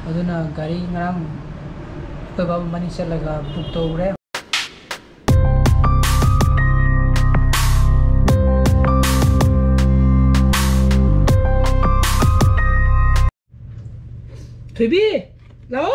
aduna gari ngarang koi baba mani chalaga book tawre Baby, lao.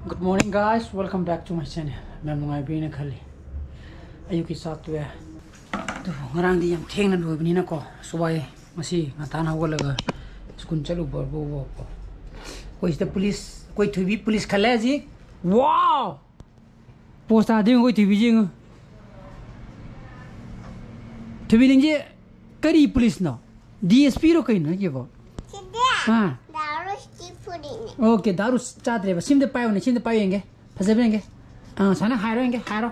Good morning guys, welcome back to my channel. Mem ngai bina khali. Ayuki satwe. Tu ngarang di yam theng na loi bani na ko. Suwai masi ngatan hawalaga school chalu bor bo ko. Koi the police, koi thubi police khale ji. Wow! Posta ding koi thubi jing. Thubi ling ji kari police no. DSP ro kai na ke bo. Ha. Daru stipuri ne. Okay, daru chadre ba sim de payo ne, sim de payo enge. Phasabenge. Sana hairo enge, hairo.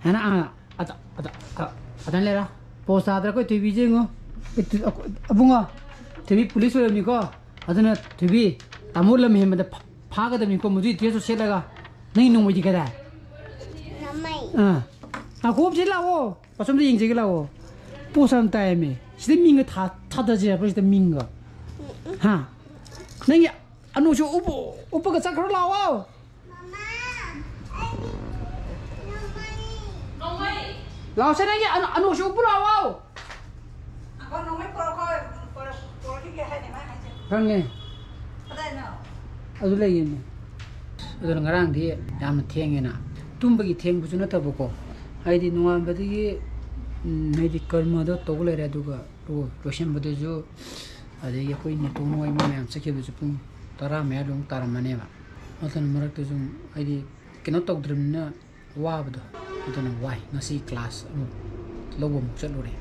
Hana adan lera. Post adra ko tv jingo. Abunga. TV police wala mi ko. Adana TV tamul lam hemda phaga da mi ko mujhe teso selaga. Nahi no mujhe kada. Namai. Khob jila wo. Pasam de yeng jigila wo. Posam time. Sida minga thada je ba sida minga. Ha. Nang ya anu jo upo ka chakro lawo. Mama. Nomai. Lao sa nang ya anu jo upo lawo. Ako nomai por ki ke hai ne ma hai. Kan ne. Padai na. Adu le yin. Adu ngarang di yam thengena. Tumbagi theng bu juna tabako. Haidi nuam badi medical mother toggle re duga ro roshan bade jo ade ye koi ne tono ai me am sakhe bu pung tara me long tara mane ba atan marak to jum ai kino tok drum na wa bado atan wai ngasi class lobom chalo re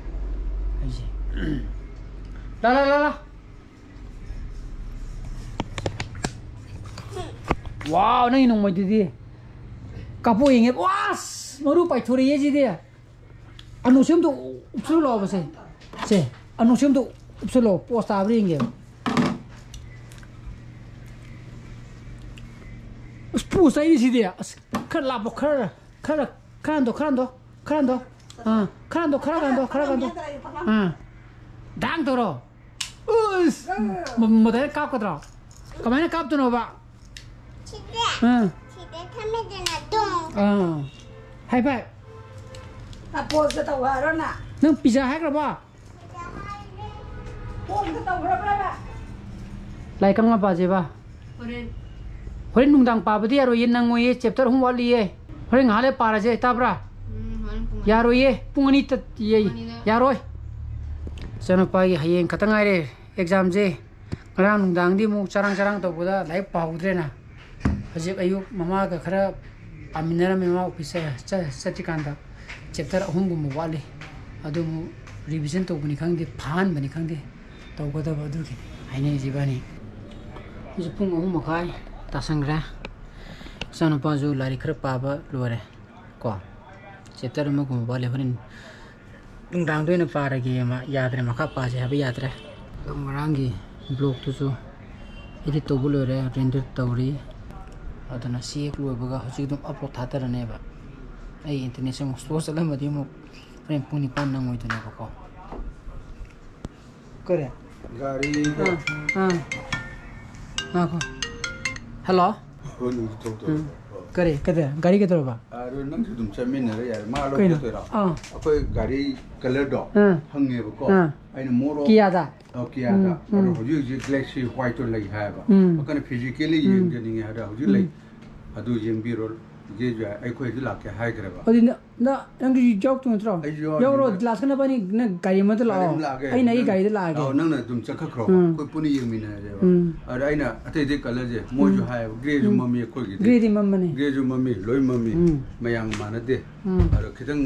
ai je la wow nai nong mai di kapo inge was maru pai thori ye ji dia anu sim tu upsulo ba se anu sim tu upsulo posta bringe spu sai si dia kar la bo kar krando dang toro us model kap kadra kamane kap tu no ba Chide. Chide kami dena dong. hai pai Ta pos ka taw haro na. nang pizza hack ra ba Pos ka taw haro ba. lai kang ba je ba horen nungdang pa badi aro yen nang ye chapter hum wali ye horen ngale para je tabra yaro ye pungani tat ye yaro sana pa ye hayeng khatangai re exam je ngarang nungdang di mu charang to buda lai pa udre na hajik ayuk mama ka khara aminara mema officer chati kanda chapter hum gum wali adu mu revision to bani khang de phan bani khang de to ko da badu ki aine jibani ji pung hum makai ta sangra sana pa jo lari khara pa ba lore ko chapter mu gum wali horin dung dang de na pa ra gi ma yadre ma kha pa je ha yadre rangi block tu so idi to bulore render tawri adana siek lo baga hojik dum upload thata rane ba ai international source la madi mo frame puni pan na moi tuna ko kore gari ko hello honu to kare kada gari ke to ba aru nang dum chamin na yar ma lo to ra akoi gari color do hange ba ko aina moro kiya da kiya da aru hoji ji galaxy white to lai ha ba akana physically yeng de ning ha da hoji lai adu yeng bi ro je ja ai khoi ji la ke hai kare ba odi na nang ji jok tu tro yo ro glass kana bani na gari ma to la ai na gari de la ge nang na dum chakha khro koi puni yeng mi na je ba aru aina ate de color je mo ju ha gray ju mami khoi gi gray di mamane gray ju mami loi mami mayang mana de aru khitang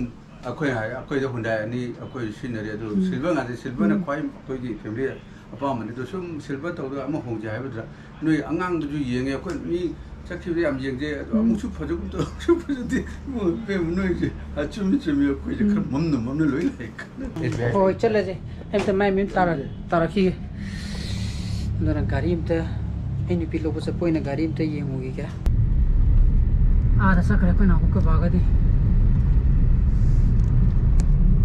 akoi da hundai ani akoi scenery adu silver nga de silver na khoi khoi gi family apa man to sum silver to da ma hong ja ha ba noi angang du yeng e khoi mi sakhi am yeng je amu chu phoju kum to chu phoju di mo pe noi je a chumi khoi je kham mom no loi lai oh chale je em ta mai min tara khi ndana gari im ta ini pilo bu sa poina gari im ta yeng ho gi kya da sakre ko na ko ba ga di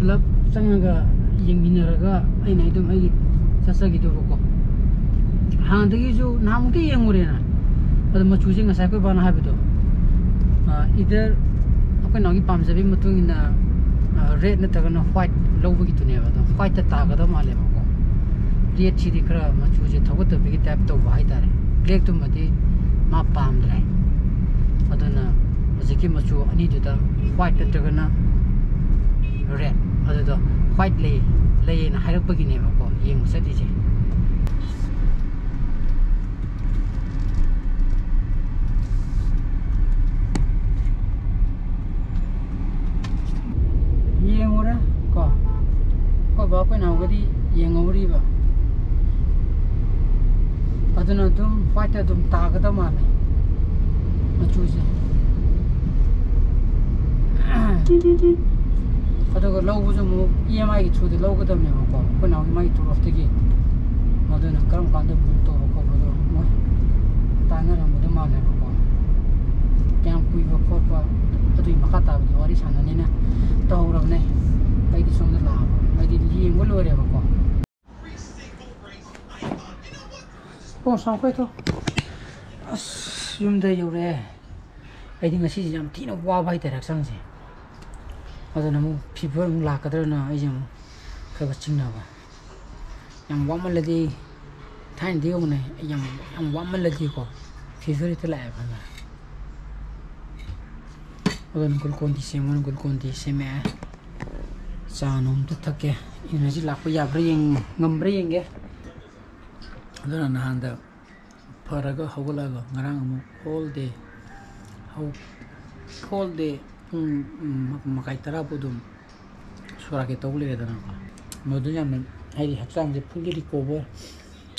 club sangaga yeng minaraga ai nai dum ai sasa gi do ko ꯍꯥꯟꯅꯗꯒꯤꯁꯨ ꯅꯍꯥꯟꯃꯨꯛꯇꯤ ꯌꯦꯡꯉꯨꯔꯦꯅ ꯑꯗꯣ ꯃꯆꯨꯁꯦ ꯉꯁꯥꯏ ꯑꯩꯈꯣꯏ ꯕꯥꯅ ꯍꯥꯏꯕꯗꯣ ꯏꯗꯔ ꯑꯩꯈꯣꯏ ꯅꯥꯎꯒꯤ ꯄꯥꯝꯖꯕꯒꯤ ꯃꯇꯨꯡ ꯏꯟꯅ red ꯅꯠꯇ꯭ꯔꯒꯅ ꯋꯥꯏꯠ ꯂꯧꯕꯒꯤꯗꯨꯅꯦꯕ ꯑꯗꯣ ꯋꯥꯏꯠꯇ ꯇꯥꯒꯗꯕ ꯃꯥꯜꯂꯦꯕꯀꯣ ꯔꯦꯗꯁꯤꯗꯤ ꯈꯔ ꯃꯆꯨꯁꯦ ꯊꯧꯒꯠꯇꯕꯒꯤ ꯇꯥꯏꯞ ꯇꯧꯕ ꯍꯥꯏꯇꯥꯔꯦ ꯕ꯭ꯂꯦꯛꯇꯨꯃꯗꯤ ꯃꯥ ꯄꯥꯝꯗ꯭ꯔꯦ ꯑꯗꯨꯅ ꯍꯧꯖꯤꯛꯀꯤ ꯃꯆꯨ ꯑꯅꯤꯗꯨꯗ ꯋꯥꯏꯠ ꯅꯠꯇ꯭ꯔꯒꯅ ꯔꯦꯗ ꯑꯗꯨꯗ white ꯂꯩꯌꯦꯅ ꯍꯥꯏꯔꯛꯄꯒꯤꯅꯦꯕꯀꯣ ꯌꯦꯡꯕ ꯆꯠꯂꯤꯁꯦ yengura ko ba ko na gadi yenguri ba aduna dum white dum tagada male machuse aduga lawbuju mu EMI gi chude lawgadamne ko ko na mai to of tigi aduna karam kanda to ko bodo mo tangara mu de male ko kyam kui ba ko ba adui makata bi wari sanani na tawrabne ai di som da la ai di yengol lore ba ko ko sam ko to as yum da yore ai di ngasi jam tina wa bai ta raksang je aduna mu fever mu la kadra na ai jam ka ba chingna ba yang wa mal di thain di ko ne yang wa mal di ko fever ta la ba na aduna gul kon di semon gul kon di seme cha nom tu thake energy la ko ya bring ngam bring ge aduna na handa faraga hawala ga ngarang mu whole day makai tara budum sura ke tawle dana modu jam ai hakchang je fully recover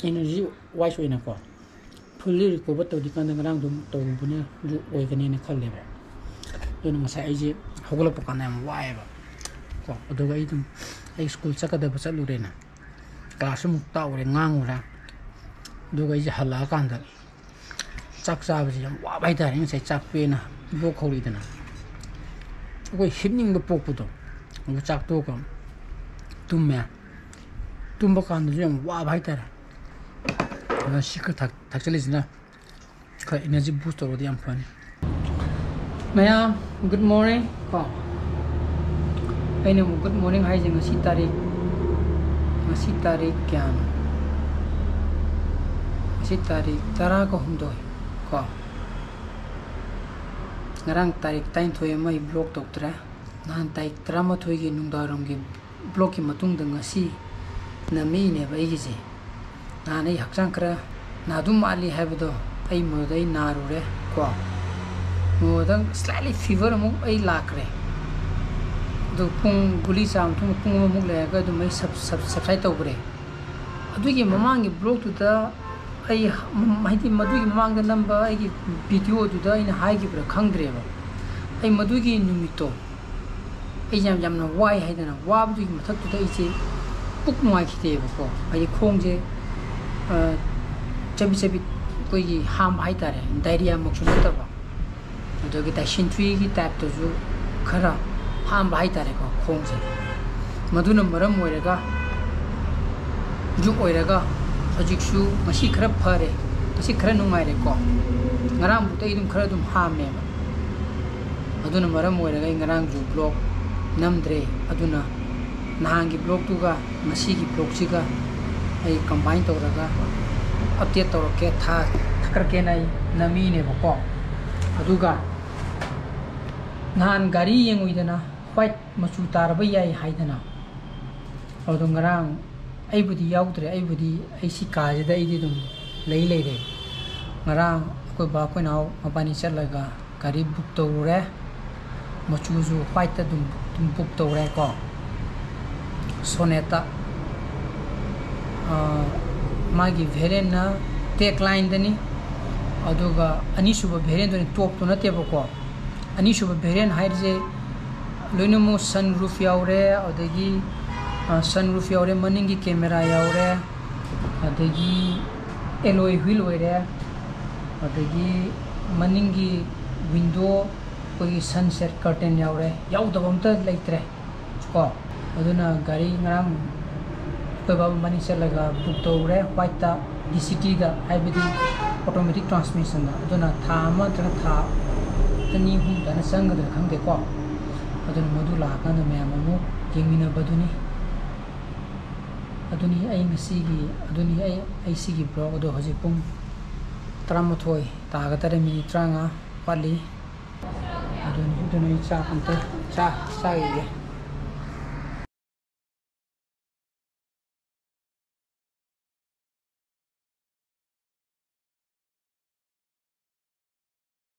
energy wise oina ko fully recover to di kan ngarang dum to bune ju oi kane ne khalle ba don ma sai je hogla pa kan am wai ba ko adoga I dum ai school chakada ba chalu re na class mu ta ore ngangura doga I je hala kan da chak cha ba je wa bai da ring sai chak pe na bo kholi dana ko himning ba pok puto ko chak to ko tumba kan ju am wa bai da na sikka thak chali jina ka energy boost ro di am fun maya good morning ko aine mu good morning hai jing si tarik kyan si tarik tara ko humdoi ko ngarang tarik tain thoi mai block doktra nan tarik trama thoi gi nungdarom gi block ki matung da ngasi na mi ne bai gi je na nei hakchang kra na dum ali habdo ai mo dai naru re ko mo dang slightly fever mo ai lakre do pung guli sam thung pung mo le ga do mai subside to bre adu gi mamang gi block tu da ai mahiti madu gi mamang da number ai gi video du da ina hai gi bra khangdre ba ai madu gi numito ai jam na wai hai da na wa bu gi mathak tu da I che puk noi khite ba ko ai khong je chabi koi gi ham hai ta re diarrhea mok chu ta ba do gi ta shintri gi tap to ju khara ham hai ta re ko khong je madu na maram oi ra ga ju oi ra ga hajiksu masi khara phare masi khara nungai re ko ngarang bu tai dum khara dum ham me ba aduna maram oi ra ga ngarang ju block namdre aduna nahangi block tu ga masi gi block chi ga ai combine to ra ga update to ke thakar ke nai nami ne ba ko aduga nahan gari yengui dana white machu tar ba yai haidana adu ngarang ai budi yaudre ai budi ai si ka je da I di dum lei re ngarang ko ba ko naw mapani chalaga gari book to re machu ju white ta dum book to re ko soneta magi variant na tech line dani aduga ani suba variant ni top to na te ba ko ani suba variant hairje loinomo sunroof yaure adagi sunroof yaure maningi camera yaure adagi alloy wheel oire adagi maningi window koi sunset curtain yaure yaudabamta leitre ko aduna gari ngram ko ba mani chalaga book to re white ta DCT da haibidi automatic transmission da aduna tha ma tra tha tani hum da na sang da khang de ko aduna modula kan da me amu yengmina baduni aduni ai ngasi gi aduni ai sigi blog do hoji pung 38 ta ga tare mi 35 pali aduni cha ante cha ge